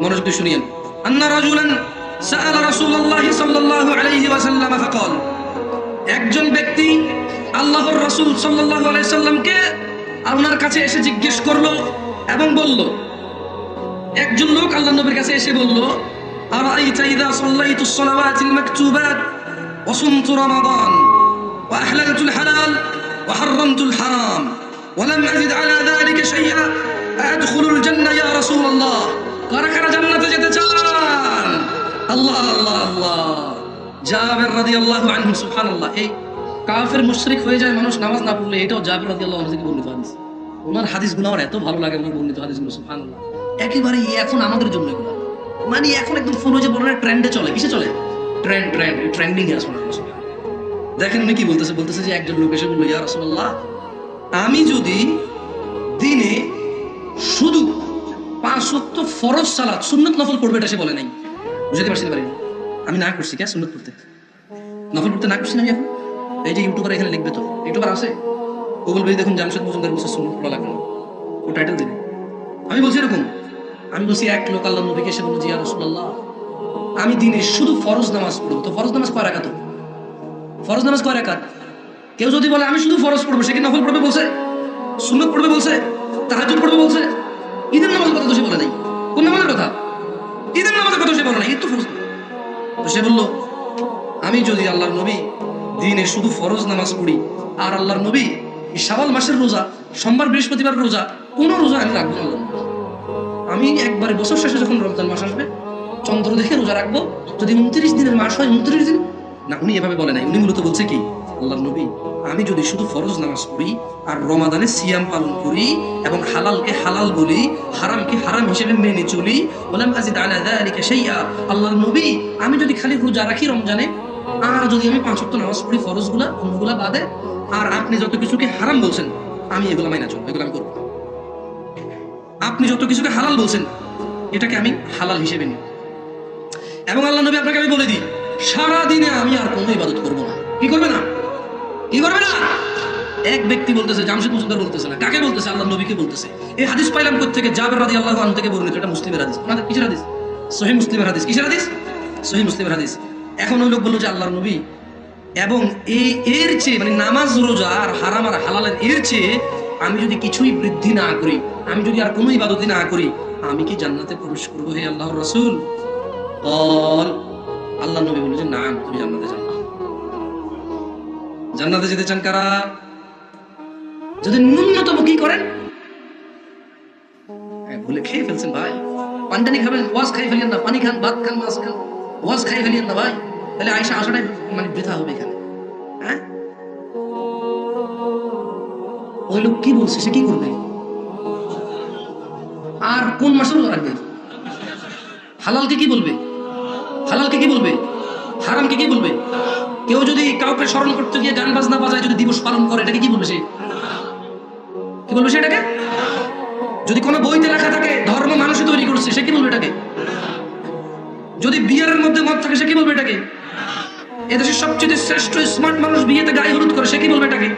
মনোযোগ দিয়ে শুনিয়েন। আন্না রাজুলান সাআলা রাসূলুল্লাহ সাল্লাল্লাহু আলাইহি ওয়াসাল্লাম ফাকাল, একজন ব্যক্তি আল্লাহর রাসূল সাল্লাল্লাহু আলাইহি সাল্লামকে ওনার কাছে এসে জিজ্ঞেস করলো এবং বলল, একজন লোক আল্লাহর নবীর কাছে এসে বলল, আরাইতা ইযা সাল্লাইতুস সালাওয়াতিল মাকতুবাত ওয়া সুমতু রমাদান ওয়া আহলালতুল হালাল ওয়া হারামতুল হারাম ওয়া লাম আযিদ আলা যালিকা শাইআ আদখুলুল জান্নাহ ইয়া রাসূলুল্লাহ। কারা কারা জান্নাতে যেতে চান? আল্লাহ আল্লাহ আল্লাহ। জাবের রাদিয়াল্লাহু আনহু, সুবহানাল্লাহ। এই কাফের মুশরিক হয়ে যায় মানুষ নামাজ না পড়লে, এটাও জাবের রাদিয়াল্লাহু আনহু থেকে বর্ণিত হাদিস। ওনার হাদিসগুলো আমার এত ভালো লাগে, ওনার বর্ণিত হাদিসগুলো, সুবহানাল্লাহ। একেবারে এখন আমাদের জন্য এগুলো, মানে এখন একদম ফোন হয়ে যে বড় ট্রেন্ডে চলে। কিসে চলে? ট্রেন্ডিং এ আসলে। দেখেন উনি কি বলতেছে যে একজন লোক এসে বলল, ইয়া রাসূলুল্লাহ, আমি যদি দিনে শুধু 5 ওয়াক্ত ফরজ সালাত, সুন্নাত নফল পড়বে, এটা সে বলে নাই। বুঝতে পারছি পারি আমি না করছি কে সুন্নাত পড়তে, নফল পড়তে না করছি না। আমি এখন এই যে ইউটিউবার এখানে লিখবে, তো ইউটিউবার আছে, ও বলবে দেখুন জামশেদ মজুমদার বলছে সুন্নাত পড়া লাগবে না, ও টাইটেল দেবে। আমি বলছি এরকম, আমি বলছি এক লোক আল্লাহর নবীকে এসে বলল, ইয়া রাসূলুল্লাহ, আমি দিনে শুধু ফরজ নামাজ পড়বো। তো ফরজ নামাজ কয় রাকাত? ফরজ নামাজ কয় রাকাত? কেউ যদি বলে আমি শুধু ফরজ পড়বো, সে কি নফল পড়বে বলছে? সুন্নাত পড়বে বলছে? তাহাজ্জুদ পড়বে বলছে? ঈদের নামাজের কথা তো সে বলে নাই। কোন নামাজের কথা? ঈদের নামাজের কথা সে বলে নাই, ঈদ তো ফরজ। তো সে বলল, আমি যদি আল্লাহর নবী দিনে শুধু ফরজ নামাজ পড়ি, আর আল্লাহর নবী এই শাওয়াল মাসের রোজা, সোমবার বৃহস্পতিবার রোজা, কোন রোজা আমি রাখবো না। আমি একবারে বছর শেষে যখন রমজান মাস আসবে, চন্দ্র দেখে রোজা রাখবো। যদি 29 দিনের মাস হয় 29 দিন না। উনি এভাবে বলে নাই, উনি মূলত বলছে কি, আল্লাহর নবী, আমি যদি শুধু ফরজ নামাজ পড়ি আর রমাদানে সিয়াম পালন করি এবং হালালকে হালাল বলি, হারামকে হারাম হিসেবে মেনে চলি, ওয়ালাম আযিদ আলা যালিকা শাইআ, আল্লাহর নবী, আমি যদি খালি রোজা রাখি রমজানে, আর যদি আমি 5 ওয়াক্ত নামাজ পড়ি ফরজগুলা অন্যগুলা বাদে, আর আপনি যত কিছুকে হারাম বলছেন আমি এগুলো মাইনা চলবো, এগুলো আমি করবো। আপনি যত কিছুকে হালাল বলছেন এটাকে আমি হালাল হিসেবে নিই। এবং আল্লাহ নবী আপনাকে আমি বলে দিই, সারা দিনে আমি আর কোনো ইবাদত করবো না। কি করবে না? কি করবে না? এক ব্যক্তি বলতেছে, জামশেদ মজুমদার বলতেছে না, কাকে বলতেছে? আল্লাহ নবীকে বলতেছে। এই হাদিস পাইলাম কোত্থেকে? জাবের রাদিয়াল্লাহু আনহু থেকে বর্ণিত। এটা মুসলিমের হাদিস। আপনাদের কিসের হাদিস? সহিহ মুসলিমের হাদিস। কিসের হাদিস? সহিহ মুসলিমের হাদিস। এখন ওই লোক বললো যে আল্লাহর নবী, এবং এর চেয়ে মানে নামাজ রোজা আর হারাম আর হালালের এর চেয়ে আমি যদি কিছুই বৃদ্ধি না করি, আমি যদি আর কোনো ইবাদত না করি, আমি কি জান্নাতে প্রবেশ করবো হে আল্লাহর রাসূল? আল্লাহ নবী বলল যে না, তুমি জান্নাতে যাও। জান্নাতে যেতে চান কারা? যদি ন্যূনতম কি করেন, বলে খেয়ে ফেলছেন ভাই, পানি খাবেন, ওয়াজ খাই ফেলেন না, পানি খান, ভাত খান, মাছ খান, ওয়াজ খাই ফেলেন না ভাই, তাহলে আয়সা আসাটাই মানে বৃথা হবে এখানে। হ্যাঁ, ওই লোক কি বলছে, সে কি করবে? আর কোন মাসে রোজা রাখবে? হালালকে কি বলবে? হালালকে কি বলবে? হারামকে কি বলবে? কেউ যদি কাউকে স্মরণ করতে গিয়ে গান বাজনা বাজায়, যদি দিবস পালন করে, এটাকে কি বলবে? সে কি বলবে? সেটাকে যদি কোনো বইতে লেখা থাকে ধর্ম মানুষই তৈরি করছে, সে কি বলবে এটাকে? যদি বিয়ের মধ্যে মত থাকে, সে কি বলবে এটাকে? এদেশের সবচেয়ে শ্রেষ্ঠ স্মার্ট মানুষ বিয়েতে গায়ে হলুদ করে, সে কি বলবে এটাকে?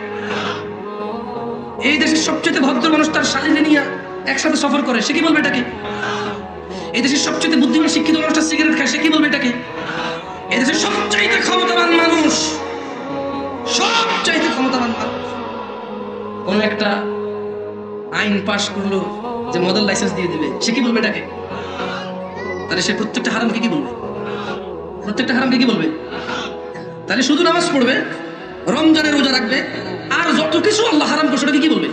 এই দেশের সবচেয়ে ভদ্র মানুষ তার শালীনে নিয়ে একসাথে সফর করে, সে কি বলবে এটাকে? এই দেশের সবচেয়ে বুদ্ধিমান শিক্ষিত মানুষটা সিগারেট খায়, সে কি বলবে এটাকে? এদেশের সবচাইতে ক্ষমতাবান মানুষ, সবচাইতে ক্ষমতাবান মানুষ কোন একটা আইন পাশ করলো যে মডেল লাইসেন্স দিয়ে দিবে, সে কি বলবে এটাকে? তাহলে সে প্রত্যেকটা হারামকে কি বলবে? প্রত্যেকটা হারামকে কি বলবে? তাহলে শুধু নামাজ পড়বে, রমজানে রোজা রাখবে, আর যত কিছু আল্লাহ হারাম করছে সেটাকে কি বলবে?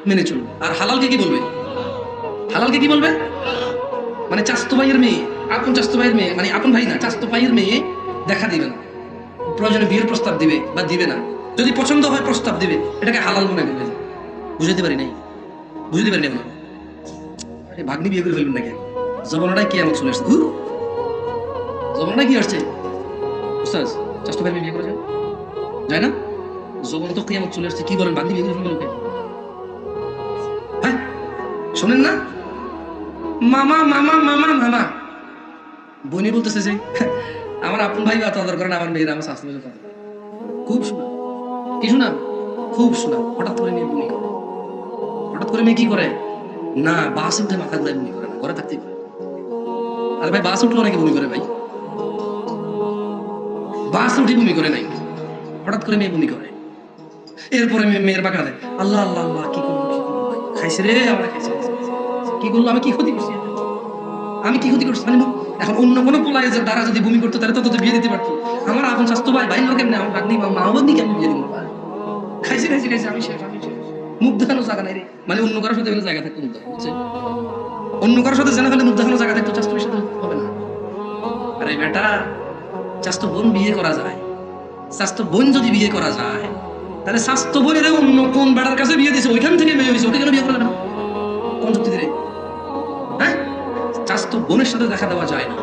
মেনে চলবে। আর হালালকে কি বলবে? হালালকে কি বলবে? মানে চাস্তো ভাইয়ের মেয়ে, আপন চাস্তো ভাইয়ের মেয়ে, মানে আপন ভাই না, চাস্তো ভাইয়ের মেয়ে দেখা দিবে না, প্রয়োজনে বিয়ের প্রস্তাব দিবে বা দিবে না, যদি পছন্দ হয় প্রস্তাব দিবে, এটাকে হালাল মনে করবে। বুঝতে পারি নাই, বুঝতে পারি না। ভাগ্নি বিয়ে করে ফেলবেন নাকি? জমানাটাই কি এমন চলে আসছে, জমানাটাই কি আসছে? চাস্তো ভাইয়ের মেয়ে বিয়ে করা যায় না? জমানা তো কিয়ামত চলে আসছে, কি বলেন? ভাগ্নি বিয়ে করে ফেলবেন? হ্যাঁ, শোনেন না, মামা মামা মামা মামা বনি বলতেছে যে আমার আপন ভাই এত আদর করেন, আমার মেয়েরা আমার শাস্তি কথা খুব শোনা। কি শোনা? খুব শোনা। হঠাৎ করে মেয়ে বনি করে, হঠাৎ করে মেয়ে কি করে না, বাস উঠে মাথা ঘুরায় বনি করে না, ঘরে থাকতেই পারে। আর ভাই বাস উঠলো নাকি বমি করে ভাই, বাস উঠে বমি করে নাই, হঠাৎ করে মেয়ে বমি করে। এরপরে মেয়ের বাঁকা দেয়, আল্লাহ আল্লাহ আল্লাহ কি করবো কি করবো, খাইছে রে আমরা খাইছে, কি করলো, আমি কি ক্ষতি করছি, আমি কি ক্ষতি করছি মানে। এখন অন্য কোনো পোলায় দ্বারা যদি বমি করতো তাহলে তো বিয়ে দিতে পারতো। আমার আপন স্বাস্থ্য ভাই ভাই লোক এমনি আমার বাগনি মা বাগনি কেমন বিয়ে দিব, খাইছে খাইছে খাইছে আমি শেষ, আমি শেষ, মুখ দেখানোর জায়গা নাই রে। মানে অন্য কারোর সাথে জায়গা থাকতো মুখ দেখানো, বুঝছে, অন্য কারোর সাথে জানা ফেলে মুখ দেখানোর জায়গা থাকতো, স্বাস্থ্যের সাথে হবে না। আরে বেটা, স্বাস্থ্য বোন বিয়ে করা যায়, স্বাস্থ্য বোন যদি বিয়ে করা যায় তাহলে স্বাস্থ্য বোনের অন্য কোন বেড়ার কাছে বিয়ে দিয়েছে ওইখান থেকে মেয়ে হয়েছে, ওকে কেন বিয়ে করলে না, কোন যুক্তি রে? হ্যাঁ, স্বাস্থ্য বোনের সাথে দেখা দেওয়া যায় না,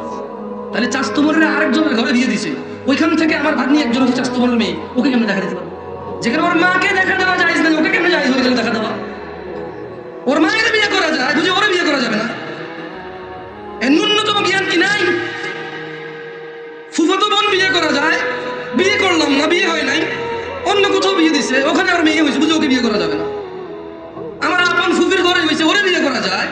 তাহলে স্বাস্থ্য বোনের আরেকজনের ঘরে বিয়ে দিছে, ওইখান থেকে আমার ভাগ্নি একজন হচ্ছে স্বাস্থ্য বোনের মেয়ে, ওকে কেমন দেখা দিতে পারবো? যেখানে ওর মাকে দেখা দেওয়া যায় না, ওকে কেমন যায় ওইখানে দেখা দেওয়া? ওর মায়ের বিয়ে করা যায়, বুঝে ওরে বিয়ে করা যাবে না? এর ন্যূনতম জ্ঞান কি নাই? ফুফাতো বোন বিয়ে করা যায়, বিয়ে করলাম না, বিয়ে হয় নাই, অন্য কোথাও বিয়ে দিছে, ওখানে আর মেয়ে হয়েছে, বুঝে ওকে বিয়ে করা যাবে না? আমার আপন ফুফির ঘরে হয়েছে, ওরে বিয়ে করা যায়,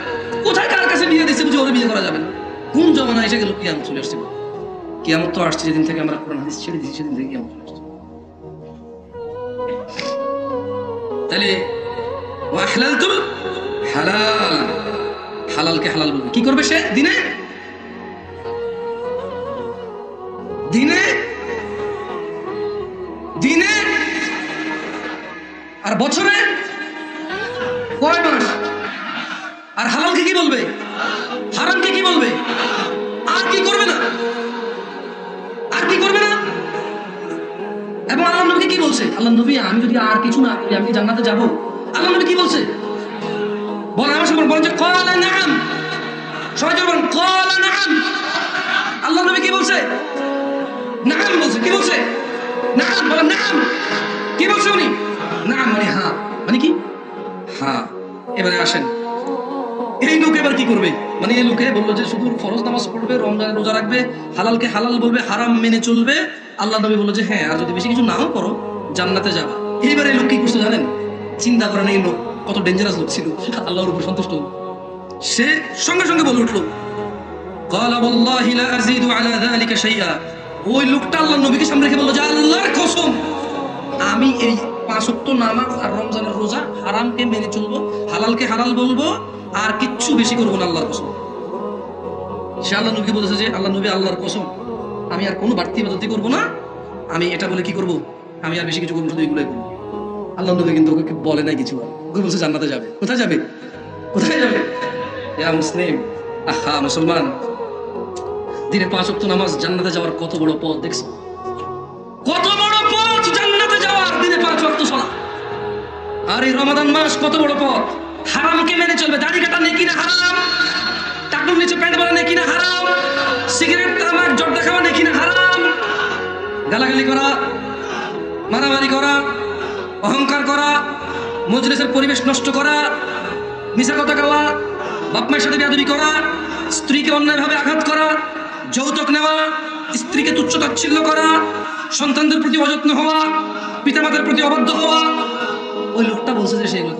কোথায় কার কাছে বিয়ে দিছে, বুঝে ওরে বিয়ে করা যাবে না? কোন জমানা এসে গেল, কিয়ামত চলে আসছে। কিয়ামত তো আসছে যেদিন থেকে আমরা কোরআন হাদিস ছেড়ে দিয়েছি, সেদিন থেকে কিয়ামত চলে আসছে। তাহলে ওয়াহলালতুল হালাল, হালালকে হালাল বলবে, কি করবে সে? দিনে দিনে দিনে আর বছরে কয় মাস? আর হালালকে কি বলবে, হারামকে কি বলবে? আর কি করবে না, আর কি করবে না? এবং আল্লাহ নবী কি বলছে? আল্লাহ নবী, আমি যদি আর কিছু না করি আমি কি জান্নাতে যাব? আল্লাহ নবী কি বলছে বলেন আমার সামনে, বলেন যে ক্বালা নাআম, সবাই বলেন ক্বালা নাআম। আল্লাহ নবী কি বলছে? নাআম বলছে। কি বলছে? নাআম, বলেন নাআম। কি বলছে উনি? নাআম মানে হ্যাঁ, মানে কি? হ্যাঁ। এবারে আসেন, এই লোক এবার কি করবে? মানে এই লোকে বললো যে শুধু ফরজ নামাজ পড়বে, রমজানের রোজা রাখবে, হালালকে হালাল বলবে, হারাম মেনে চলবে। আল্লাহ নবী বললো যে হ্যাঁ, আর যদি বেশি কিছু নাও করো জান্নাতে যাবা। এইবার এই লোক কি করছে জানেন? চিন্তা করেন এই লোক কত ডেঞ্জারাস লোক ছিল, আল্লাহর উপর সন্তুষ্ট। সে সঙ্গে সঙ্গে বলে উঠলো, ক্বালা ওয়াল্লাহি লা আযীদু আলা যালিকা শাইআ। ওই লোকটা আল্লাহ নবীকে সামনে রেখে বললো যে আল্লাহর কসম, আমি এই 5 ওয়াক্ত নামাজ আর রমজানের রোজা হারামকে মেনে চলবো, হালালকে হালাল বলবো, আর কিচ্ছু বেশি করবো না, আল্লাহর কসম। সে আল্লাহ নবীকে বলেছে যে আল্লাহ নবী, আল্লাহর কসম আমি আর কোনো বাড়তি ইবাদতই করবো না, আমি এটা বলে কি করবো, আমি আর বেশি কিছু করবো, শুধু এগুলোই করবো। আল্লাহ নবী কিন্তু ওকে বলে নাই কিছু, ওকে বলছে জান্নাতে যাবে। কোথায় যাবে? কোথায় যাবে? ইয়া মুসলিম, আহা মুসলমান, দিনে 5 ওয়াক্ত নামাজ জান্নাতে যাওয়ার কত বড় পথ দেখছো? কত বড় পথ জান্নাতে যাওয়ার, দিনে 5 ওয়াক্ত সালাত। আর এই রমাদান মাস কত বড় পথ, হারামকে মেনে চলবে। দাড়ি কাটা নেকি না হারাম, টাকুর নিচে প্যান্ট পরা নেকি না হারাম, সিগারেট তামাক জর্দা খাওয়া নেকি না হারাম, গালাগালি করা, মারামারি করা, অহংকার করা, মজলিসের পরিবেশ নষ্ট করা, মিছা কথা কওয়া, বাপ মায়ের সাথে বেয়াদবি করা, স্ত্রীকে অন্যায়ভাবে আঘাত করা, যৌতুক নেওয়া, স্ত্রীকে তুচ্ছ তাচ্ছিল্য করা, সন্তানদের প্রতি অযত্ন হওয়া, পিতামাতার প্রতি অবাধ্য হওয়া। ওই লোকটা বলছে যে সেগুলো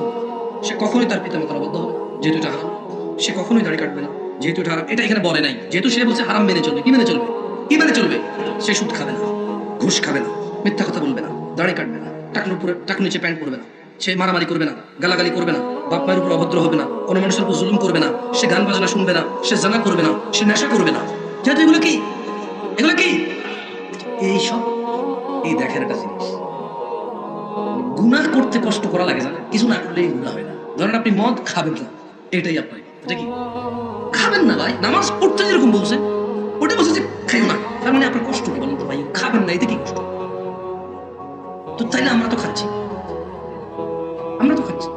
সে কখনোই তার পিতামাতার অবাধ্য হবে, যেহেতু এটা হারাম। সে কখনোই দাড়ি কাটবে না, যেহেতু এটা হারাম। এটা এখানে বলে নাই, যেহেতু সে বলছে হারাম মেনে চলবে। কি মেনে চলবে? কি মেনে চলবে? সে সুদ খাবে না, ঘুষ খাবে না, মিথ্যা কথা বলবে না, দাড়ি কাটবে না, টাকুর নিচে প্যান্ট পরবে না, সে মারামারি করবে না, গালাগালি করবে না, বাপ মায়ের উপর অভদ্র হবে না, কোনো মানুষের উপর জুলুম করবে না, সে গান বাজনা শুনবে না, সে জানা করবে না, সে নেশা করবে না। যেহেতু এগুলো কি, এগুলো কি এইসব, এই দেখেন একটা জিনিস, গুনাহ করতে কষ্ট করা লাগে, জানেন? কিছু না করলে গুনাহ হয় না। ধরেন আপনি মদ খাবেন না, এটাই আপনার, এটা কি খাবেন না ভাই, নামাজ পড়তে যেরকম বলছে ওটা বলছে যে খাইও না, তার মানে আপনার কষ্ট কি বলেন তো ভাই? খাবেন না, এতে কি কষ্ট? তো তাইলে আমরা তো খাচ্ছি, আমরা তো খাচ্ছি।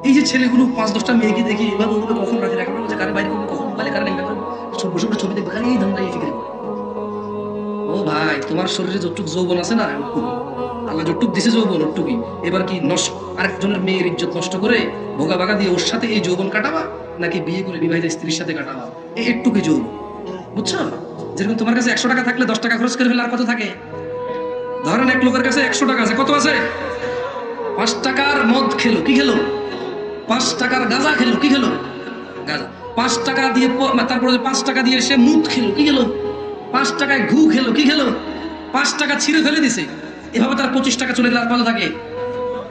এই যে ছেলেগুলো 5-10টা মেয়েকে দেখি, এবার ওগুলো কখন রাতে দেখা করবে, কারে বাইরে করবে, কখন মোবাইলে কারে লেখা করবে, বসে বসে ছবি দেখবে, খালি এই ধান্দায় ফিরে। ও ভাই, তোমার শরীরে যতটুক যৌবন আছে না, আল্লাহ যতটুক দিছে যৌবন ওটুকুই। এবার কি আরেকজনের মেয়ের ইজ্জত নষ্ট করে ভোগা বাগা দিয়ে ওর সাথে এই যৌবন কাটাবা, নাকি বিয়ে করে বিবাহিত স্ত্রীর সাথে কাটাবা? এই একটুকুই যৌবন, বুঝছো? যেরকম তোমার কাছে 100 টাকা থাকলে 10 টাকা খরচ করে ফেলে আর কত থাকে? ধরেন এক লোকের কাছে 100 টাকা আছে, কত আছে? 5 টাকার মদ খেলো, কি খেলো? 5 টাকার গাঁজা খেলো, কি খেলো? গাঁজা। 5 টাকা দিয়ে তারপরে 5 টাকা দিয়ে সে মুদ খেলো, কি খেলো? 5 টাকায় ঘু খেলো, কি খেলো? 5 টাকা ছিঁড়ে ফেলে দিছে। এভাবে তার 25 টাকা চলে গেলে আর কত থাকে?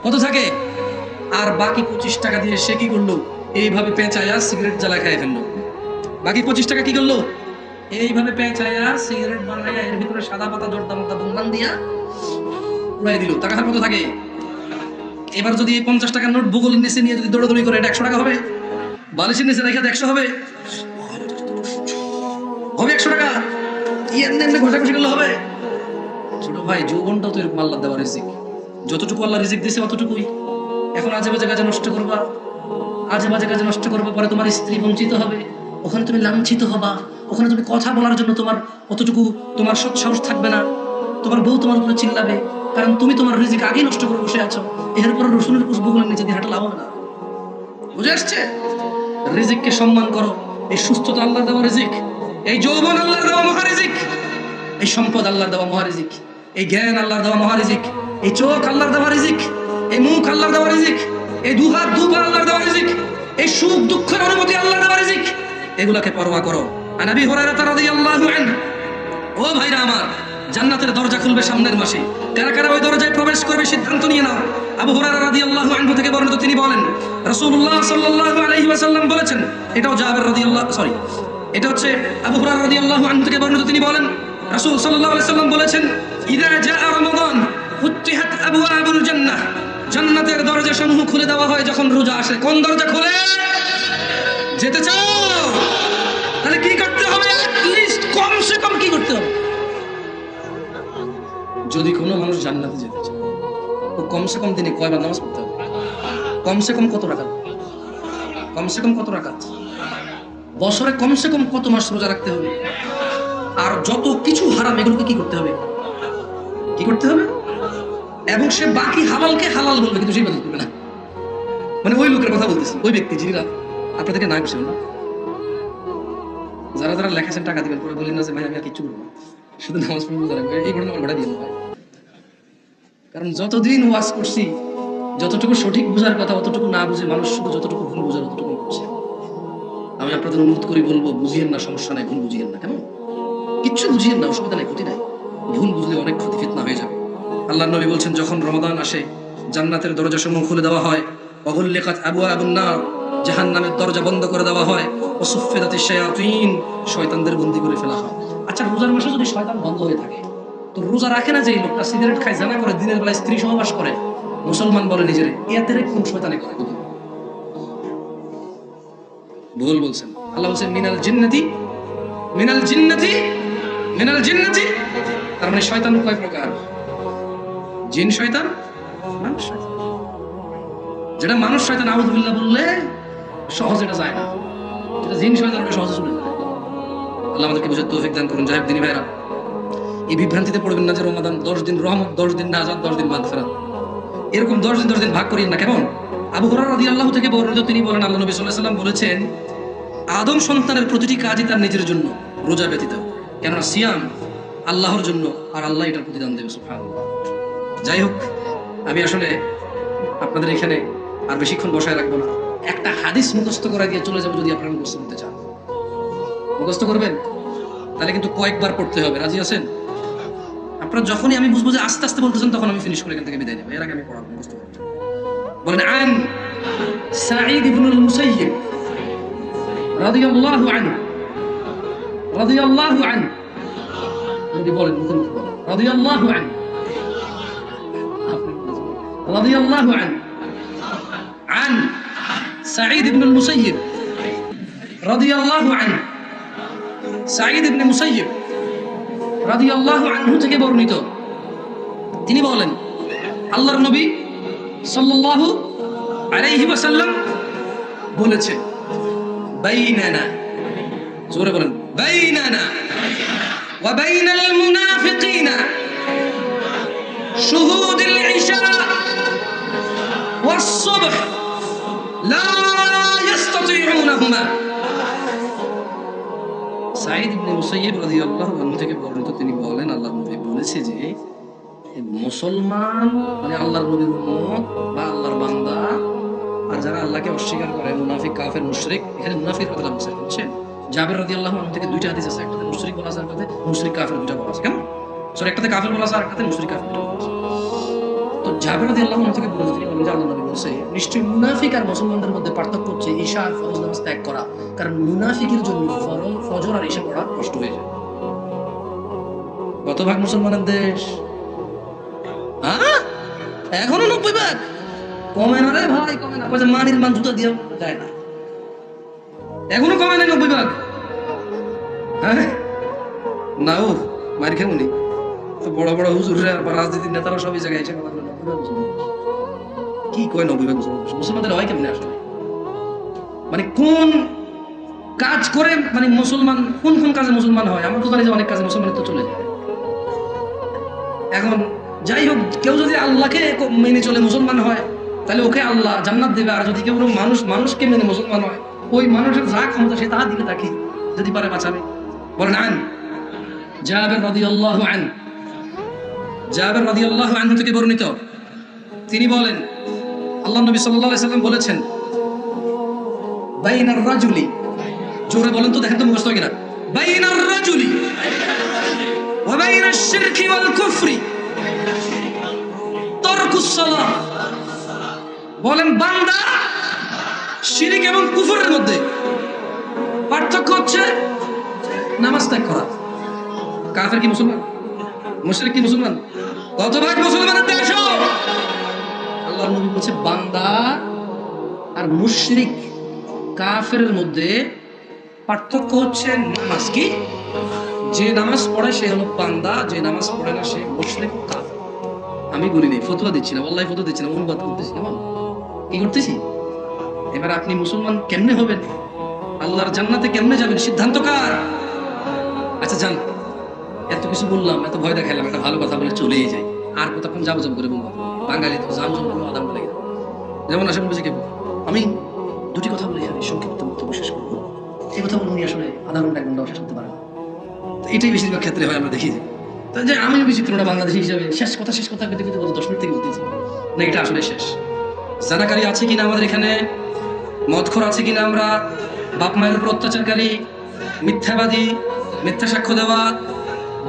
কত থাকে? আর বাকি 25 টাকা দিয়ে সে কি করলো? এইভাবে পেঁচায়া সিগারেট জ্বালা খাইয়ে ফেললো। বাকি 25 টাকা কি করলো? এইভাবে পেঁচায়া সিগারেট বানাইয়া এর ভিতরে সাদা পাতা জর্দা মাথা দুমদান দিয়া উড়াই দিল। টাকা কত থাকে? এবার যদি এই 50 টাকার নোট ভূগোলের নিচে নিয়ে যদি দৌড়াদৌড়ি করে, এটা 100 টাকা হবে? বালিশের নিচে রেখে 100 হবে? হবে 100 টাকা? এমনি ঘষাঘষি করলে হবে? ছোট ভাই, যৌবনটাও তো এরকম আল্লাহ দেওয়া রিজিক। যতটুকু আল্লাহ রিজিক দিয়েছে অতটুকুই। এখন আজে বাজে কাজে নষ্ট করবা, আজে বাজে কাজে নষ্ট করবা, পরে তোমার স্ত্রী বঞ্চিত হবে, ওখানে তুমি লাঞ্ছিত হবা, ওখানে তুমি কথা বলার জন্য তোমার অতটুকু তোমার সৎসাহস থাকবে না, তোমার বউ তোমার উপরে চিল্লাবে, কারণ তুমি তোমার রিজিক আগেই নষ্ট করে বসে আছো। এরপর রসুনের খুশবুগুলোর নিচে দিয়ে হাঁটা লাভ হবে না। বুঝে আসছে? রিজিককে সম্মান করো। এই সুস্থতা আল্লাহর দেওয়া রিজিক, এই যৌবন আল্লাহর দেওয়া মহারিজিক, এই সম্পদ আল্লাহর দেওয়া মহারিজিক, এই জ্ঞান আল্লাহর দেওয়া মহারিজিক, এই চোখ আল্লাহর দেওয়া রিজিক, এই মুখ আল্লাহর দেওয়া রিজিক, এই দুহাত দুপা আল্লাহর দেওয়া রিজিক, এই সুখ দুঃখের অনুমতি আল্লাহর দেওয়া রিজিক। এগুলাকে পরোয়া করো। আন আবি হুরায়রা রাদিয়াল্লাহু আনহু, ও ভাইরা আমার, জান্নাতের দরজা খুলবে সামনের মাসে। কারা কারা ওই দরজায় প্রবেশ করবে সিদ্ধান্ত নিয়ে নাও। আবু হুরায়রা রাদিয়াল্লাহু আনহু থেকে বর্ণিত, তিনি বলেন রাসূলুল্লাহ সাল্লাল্লাহু আলাইহি ওয়াসাল্লাম বলেছেন, এটাও জাবের রাদিয়াল্লাহু এটা হচ্ছে আবু হুরায়রা রাদিয়াল্লাহু আনহু থেকে বর্ণিত, তিনি বলেন রাসূল সাল্লাল্লাহু আলাইহি ওয়াসাল্লাম বলেছেন, ইযা জাআ রমাদান ফুতিহাত আবওয়াবুল জান্নাহ, জান্নাতের দরজাসমূহ খুলে দেওয়া হয় যখন রোজা আসে। কোন দরজা খোলে? যেতে চাও? তাহলে কি করতে হবে? লিস্ট কমসে কম কি করতে হবে? যদি কোনো মানুষ জান্নাতে যেতে চায়, ও কমসে কম দিনে কয়বার নামাজ পড়তে হবে? কমসে কম কত রাকাত? কমসে কম কত রাকাত? বছরে কমসে কম কত মাস রোজা রাখতে হবে? আর যত কিছু হারাম এগুলোকে কি করতে হবে? কি করতে হবে? এবং সে বাকি হালালকে হালাল বলবে, কিন্তু সেই ইবাদত করবে না। মানে ওই লোকের কথা বলতেছি, ওই ব্যক্তি যিনি আপনাদেরকে না করছেন না, যারা যারা লেখাছেন টাকা দিবেন, পরে বললেন না যে ভাই আমি আর কিচ্ছু করবো না, শুধু নামাজ পড়বো, যারা এই ঘটনা আমার ঘটা দিয়ে ভাই। কারণ যতদিন ওয়াজ করছি, যতটুকু সঠিক বোঝার কথা অতটুকু না বুঝে মানুষ শুধু যতটুকু ভুল বোঝার অতটুকু করছে। আমি আপনাদের অনুরোধ করি, বলবো বুঝিয়েন না, সমস্যা নাই, ভুল বুঝিয়েন না। কেন? কিচ্ছু বুঝিয়েন না, অসুবিধা নাই, ক্ষতি নাই। ভুল বুঝলে অনেক ক্ষতি ফিতনা হয়ে যাবে। আল্লাহর নবী বলছেন, যখন রমাদান আসে জান্নাতের দরজাসমূহ খুলে দেওয়া হয়, ওয়াগুল্লিকাত আবওয়াবুন নার, জাহান্নামের দরজা বন্ধ করে দেওয়া হয়, ওয়া সুফফিদাতিশ শায়াতিন, শয়তানদের বন্দী করে ফেলা হয়। আচ্ছা, রোজার মাসে যদি শয়তান বন্ধ হয়ে থাকে, তো রোজা রাখে না যে লোকটা, সিগারেট খায়, জানা করে, দিনের বেলায় স্ত্রী সহবাস করে, মুসলমান বলে নিজেরে, এতে কোন শয়তানে করে? ভুল বলছেন। আল্লাহ বলছেন মিনাল জিন্নাতি, মিনাল জিন্নাতি, মিনাল জিন্নাতি। তার মানে শয়তান কয় প্রকার? জিন শয়তান, মানুষ শয়তান। যেটা মানুষ শয়তান আউযুবিল্লাহ বললে সহজে এটা যায় না, যেটা জিন শয়তান সহজে চলে যায়। আল্লাহ আমাদেরকে বুঝার তৌফিক দান করুন। যাই হোক দিনী ভাইরা, এই বিভ্রান্তিতে পড়বেন না যে রমাদান 10 দিন রহমত, 10 দিন নাজাত, 10 দিন মাগফিরাত, এরকম 10 দিন 10 দিন ভাগ করিয়েন না। কেমন? আবু হুরায়রা রাদিয়াল্লাহু থেকে বর্ণিত, তিনি বলেন আল্লাহ নবী সাল্লাল্লাহু আলাইহি ওয়াসাল্লাম বলেছেন, আদম সন্তানের প্রতিটি কাজই তার নিজের জন্য, রোজা ব্যতীত। কেননা সিয়াম আল্লাহর জন্য, আর আল্লাহ এটার প্রতিদান দেবে, সুবহানাল্লাহ। যাই হোক, আমি আসলে আপনাদের এখানে আর বেশিক্ষণ বসায় রাখবো না। একটা হাদিস মুখস্থ করে দিয়ে চলে যাবো, যদি আপনারা মুখস্থ করতে চান। মুখস্থ করবেন? তাহলে কিন্তু কয়েকবার পড়তে হবে। রাজি আছেন? আপনারা যখনই আমি বুঝবো যে আস্তে আস্তে বলতেছেন, তখন আমি ফিনিশ করে এখান থেকে বিদায় নেবো। এর আগে আমি পড়াবো, মুখস্থ করতে। বলেন, আন সাঈদ ইবনুল মুসাইয়িব রাদিয়াল্লাহু আনহু, রাদিয়াল্লাহু আনহু, যদি বলেন মুখে মুখে বলেন, রাদিয়াল্লাহু আনহু, রাদিয়াল্লাহু আনহু, আন সাঈদ ইবনুল মুসাইয়িব রাদিয়াল্লাহু আনহু, সাঈদ ইবনে মুসাইয়িব রাদিয়াল্লাহু আনহু থেকে বর্ণিত, তিনি বলেন আল্লাহর নবী সাল্লাল্লাহু আলাইহি ওয়াসাল্লাম বলেছেন, বাইনানা, জোরে বলেন, বাইনানা ওয়া বাইনাল মুনাফিকিনা শুহুদুল ইশা ওয়াস সুবহ লা ইস্তাতিউনাহুমা। সাঈদ ইবনে মুসাইয়িব রাদিয়াল্লাহু আনহু থেকে বর্ণিত, তিনি বলেন আল্লাহর নবী বলেছে যে মুসলমান মানে আল্লাহর নবীর উম্মত বা আল্লাহর বান্দা আর যারা আল্লাহকে অস্বীকার করে মুনাফিক, কাফের, মুশরিক, এখানে মুনাফিক কথাটা বলছে, বুঝছেন? জাবের রাদিয়াল্লাহু আনহু থেকে দুইটা হাদিস আছে, একটাতে মুশরিক বলা আছে, একটাতে মুশরিক কাফের দুইটা বলা আছে। কেন? সরি, একটাতে কাফের বলা আছে আর একটাতে মুশরিক কাফের দুইটা বলা আছে। তো জাবের রাদিয়াল্লাহু আনহু থেকে বলেছে, তিনি বলেন যে আল্লাহ নবী বলেছে, নিশ্চয়ই মুনাফিক আর মুসলমানদের মধ্যে পার্থক্য হচ্ছে ঈশা আর ফরজ নামাজ ত্যাগ করা। কারণ মুনাফিকের জন্য ফজর আর ঈশা পড়া কষ্ট হয়ে যায়। কত ভাগ মুসলমানের দেশ? এখনো 90 ভাগ। কমে না রে ভাই, কমে না। কইছে মাটির মান জুতা দিও যায় না, এখনো কমে না 90 ভাগ। হ্যাঁ না, ও মার খেমনি তো বড় বড় হুজুররা বা রাজনীতির নেতারা সবই জায়গায় এসে কথা বলে কি কয় 90 ভাগ মুসলমানদের হয় কেমনে আসলে? মানে কোন কাজ করে মানে মুসলমান, কোন কোন কাজে মুসলমান হয়? আমরা তো জানি যে অনেক কাজে মুসলমান তো চলে যায়। এখন যাই হোক, কেউ যদি আল্লাহকে মেনে চলে মুসলমান হয় তাহলে ওকে আল্লাহ জান্নাত দেবে। আর যদি কেউ মানুষকে মেনে মুসলমান হয়, ওই মানুষের যা ক্ষমতা সে তা দিবে তাকে, যদি পারে বাঁচাবে। বলেন আন জাবের রাদিয়াল্লাহু আনহু, জাবের রাদিয়াল্লাহু আনহু থেকে বর্ণিত, তিনি বলেন আল্লাহ নবী সাল্লাল্লাহু আলাইহি সাল্লাম বলেছেন, বাইনার রাজুলি, জোরে বলেন তো দেখেন তো মুখস্থ হয় কিনা, বাইনার রাজুলি ওয়া বাইনাশ শিরকি ওয়াল কুফরি তারকুস সালাহ। বলেন বান্দা শিরক এবং কুফরের মধ্যে পার্থক্য হচ্ছে নামাজ ত্যাগ করা। কাফের কি মুসলমান? মুশরিক কি মুসলমান? কত ভাগ মুসলমানের দেশ? আল্লাহর নবী বলছে বান্দা আর মুশরিক কাফেরের মধ্যে পার্থক্য হচ্ছে নামাজ। কি? যে নামাজ পড়ে সে হলো বান্দা, যে নামাজ পড়ে না সে মুশরিক, কাফের। আমি বলি নাই, ফতোয়া দিচ্ছি না, আল্লাহ ফতোয়া দিচ্ছি না, অনুবাদ করতেছি। কেমন কি করতেছি? এবার আপনি মুসলমান কেমনে হবেন, আল্লাহর জান্নাতে কেমনে যাবেন, সিদ্ধান্ত কার? আচ্ছা যান, এত কিছু বললাম, এত ভয় দেখাইলাম, একটা ভালো কথা বলে চলেই যাই। আর কতক্ষণ যাবো যাবো করে বলবো? বাঙালি তো জাম জম করবো, আদাম বলে যেমন আসে বুঝে কেবল আমি দুটি কথা বলে আমি সংক্ষিপ্ত বক্তব্য শেষ করবো। এই কথা বলে উনি আসলে আধা ঘন্টা 1 ঘন্টা শেষ করতে পারেন। এটাই বেশিরভাগ ক্ষেত্রে হয়, আমরা দেখি যে আমি বিচিত্রটা বাংলাদেশি হিসাবে শেষ কথা পেতে পেতে 10 মিনিট থেকে বলতেছি না, এটা আসলে শেষ। জানাকারী আছে কিনা আমাদের এখানে? মদখোর আছে কিনা? আমরা বাপ মায়ের উপর অত্যাচারকারী, মিথ্যাবাদী, মিথ্যা সাক্ষ্য দেওয়া,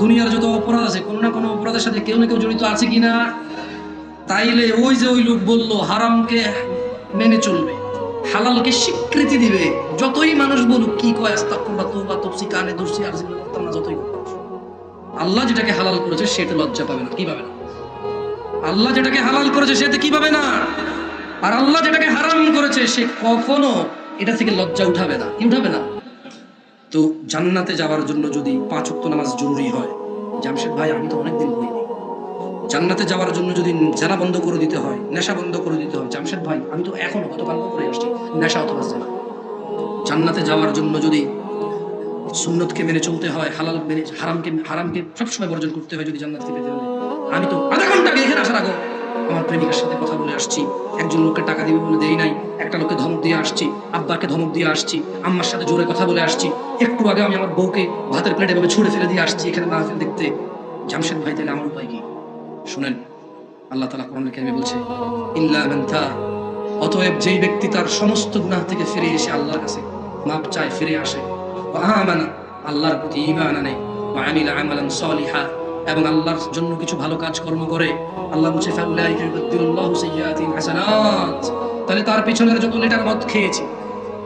দুনিয়ার যত অপরাধ আছে কোনো না কোনো অপরাধের সাথে কেউ না কেউ জড়িত আছে কিনা? তাইলে ওই যে ওই লোক বললো হারামকে মেনে চলবে, হালালকে স্বীকৃতি দিবে, যতই মানুষ বলুক কি কয় আস্তাগফিরুল্লাহ তওবা তফসি কানে দর্শি আর জীবন করতাম না, যতই আল্লাহ যেটাকে হালাল করেছে সেটা লজ্জা পাবে না। কি পাবে না? আল্লাহ যেটাকে হালাল করেছে সেটা কি পাবে না? আর আল্লাহ যেটাকে হারাম করেছে সে কখনো এটা থেকে লজ্জা উঠাবে না। কি উঠাবে না? তো জান্নাতে যাওয়ার জন্য যদি 5 ওয়াক্ত নামাজ জরুরি হয়, জামশেদ ভাই আমি তো অনেকদিন বলিনি, জান্নাতে যাওয়ার জন্য যদি জেনা বন্ধ করে দিতে হয়, নেশা বন্ধ করে দিতে হয়, জামশেদ ভাই আমি তো এখনো গতকাল করে আসছি নেশা অথবা জেনা। জান্নাতে যাওয়ার জন্য যদি সুন্নতকে মেনে চলতে হয়, হালাল মেনে হারামকে সবসময় বর্জন করতে হয় যদি জান্নাতকে পেতে হলে, আমি তো আধা ঘন্টা আগে এখানে আসার আগে আমার প্রেমিকার সাথে কথা বলে আসছি, একজন লোককে টাকা দিবে বলে দেই নাই, একটা লোককে ধমক দিয়ে আসছি, আব্বাকে ধমক দিয়ে আসছি, আম্মার সাথে জোরে কথা বলে আসছি, একটু আগে আমি আমার বউকে ভাতের প্লেট এভাবে ছুঁড়ে ফেলে দিয়ে আসছি এখানে মাহফিল দেখতে। জামশেদ ভাই তাহলে আমার উপায় কি? শুনেন, আল্লাহ তাআলা কোরআনে কারিমে বলছে ইল্লা মান তাব, অতএব যেই ব্যক্তি তার সমস্ত গুনাহ থেকে ফিরে এসে আল্লাহর কাছে মাপ চায়, ফিরে আসে, ওয়া আমানা, আল্লাহর প্রতি ঈমান আনে, ওয়া আমিলা আমালান সালিহা, এবং আল্লাহর জন্য কিছু ভালো কাজ কর্ম করে, আল্লাহ বলছে ফাউলাইকা ইউবাদদিলুল্লাহু সাইয়্যাতিহিম হাসানাত, তাহলে তার পিছনের যত লিটার মদ খেয়েছে,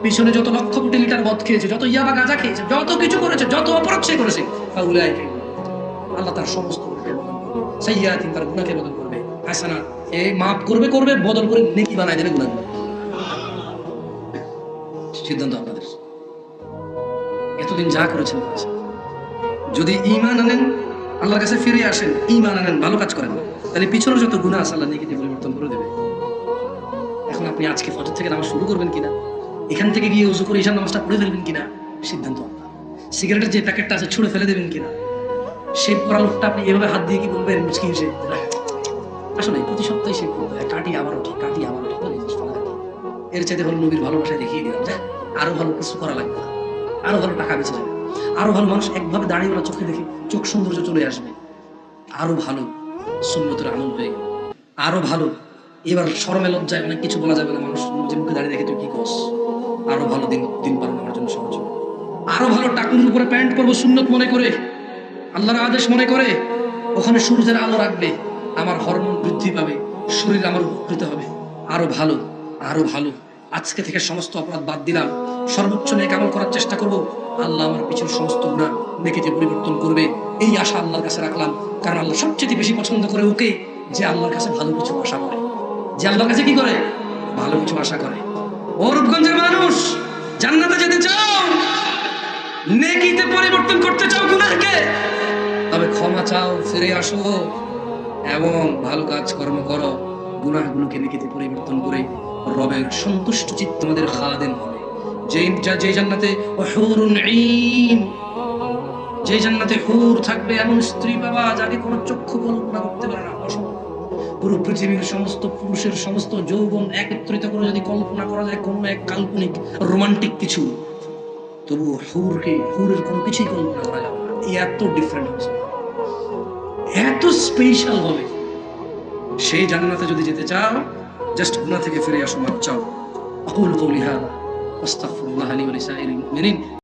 পিছনে যত লক্ষ কোটি লিটার মদ খেয়েছে, যত ইয়াবা গাঁজা খেয়েছে, যত কিছু করেছে, যত অপরাধ সে করেছে, ফাউলাইকা, আল্লাহ তার সমস্ত সাইয়্যাতিন, তার গুনাহকে বদল করবে, হাসানাত, এই মাফ করবে বদল করে নেকি বানায় দেবে গুনাহ। সিদ্ধান্ত আপনাদের, এতদিন যা করেছেন যদি ঈমান আনেন, আল্লাহর কাছে ফিরে আসেন, ঈমান আনেন, ভালো কাজ করেন, তাহলে পিছনের যত গুনাহ আছে আল্লাহ নেকিতে পরিবর্তন করে দেবে। এখন আপনি আজকে ফজর থেকে নামাজ শুরু করবেন কিনা, এখান থেকে গিয়ে ওযু করে ঈশার নামাজটা পড়ে ফেলবেন কিনা, সিদ্ধান্ত আপনার। সিগারেটের যে প্যাকেটটা আছে ছুঁড়ে ফেলে দেবেন কিনা, শেভ করা লোকটা আপনি এভাবে হাত দিয়ে কি বলবেন মুচকি হেসে, আসলে প্রতি সপ্তাহে শেভ করতে হয়, কাটি আবার ওঠে, এর চাইতে ভালো নবীর ভালোবাসায় দেখিয়ে দিলাম, আরো ভালো কিছু করা লাগবে না, আরো ভালো টাকা বেঁচে যাবে, আরো ভালো মানুষ একভাবে দাঁড়িয়ে ওরা চোখে দেখে চোখ সৌন্দর্য চলে আসবে, আরো ভালো সুন্নতের আমল হয়ে গেল, আরো ভালো এবার শরমে লজ্জায় অনেক কিছু বলা যাবে না, মানুষ যে মুখে দাঁড়িয়ে দেখে তুই কি করস, আরো ভালো দিন দিন পালন আমার জন্য সহজ হবে। আরো ভালো টাকুর উপরে প্যান্ট পরবো সুন্নত মনে করে, আল্লাহর আদেশ মনে করে, ওখানে সূর্যের আলো রাখবে, আমার হরমোন বৃদ্ধি পাবে, শরীর আমার উপকৃত হবে। আরো ভালো, আরো ভালো, আজকে থেকে সমস্ত অপরাধ বাদ দিলাম, সর্বোচ্চ নেক আমল করার চেষ্টা করব, আল্লাহ আমার পিছনে সমস্ত গুনাহ নেকিতে পরিবর্তন করবে, এই আশা আল্লাহর কাছে রাখলাম। কারণ আল্লাহ সবচেয়ে বেশি পছন্দ করে ওকে যে আল্লাহর কাছে ভালো কিছু আশা করে, যে আল্লাহর কাছে কি করে, ভালো কিছু আশা করে। ও রূপগঞ্জের মানুষ, জান্নাতে যেতে চাও, নেকিতে পরিবর্তন করতে চাও গুনাহকে, তবে ক্ষমা চাও, ফিরে আসো এবং ভালো কাজ কর্ম করো, গুনাহগুলোকে নেকিতে পরিবর্তন করে রবের সন্তুষ্ট চিত্ত আমাদের খাদেম হবে। যে জান্নাতে হুরুন ঈন, যে জান্নাতে হুর থাকবে, এমন স্ত্রী পাবা যাকে কোনো চক্ষু কল্পনা করতে পারে না, অসম্ভব। পুরো পৃথিবীর সমস্ত পুরুষের সমস্ত যৌবন একত্রিত করে যদি কল্পনা করা যায় কোনো এক কাল্পনিক রোমান্টিক কিছু, তবু হুরের কোনো কিছুই কল্পনা করা যাবে না। এত ডিফারেন্ট হবে, এত স্পেশাল হবে। সেই জান্নাতে যদি যেতে চাও, জাস্ট গুনাহ থেকে ফিরে আসো, মাপ চাও। আকুলু কওলি হাযা ওয়াস্তাগফিরুল্লাহ লি ওয়া লিসাইরিল মুমিনিন।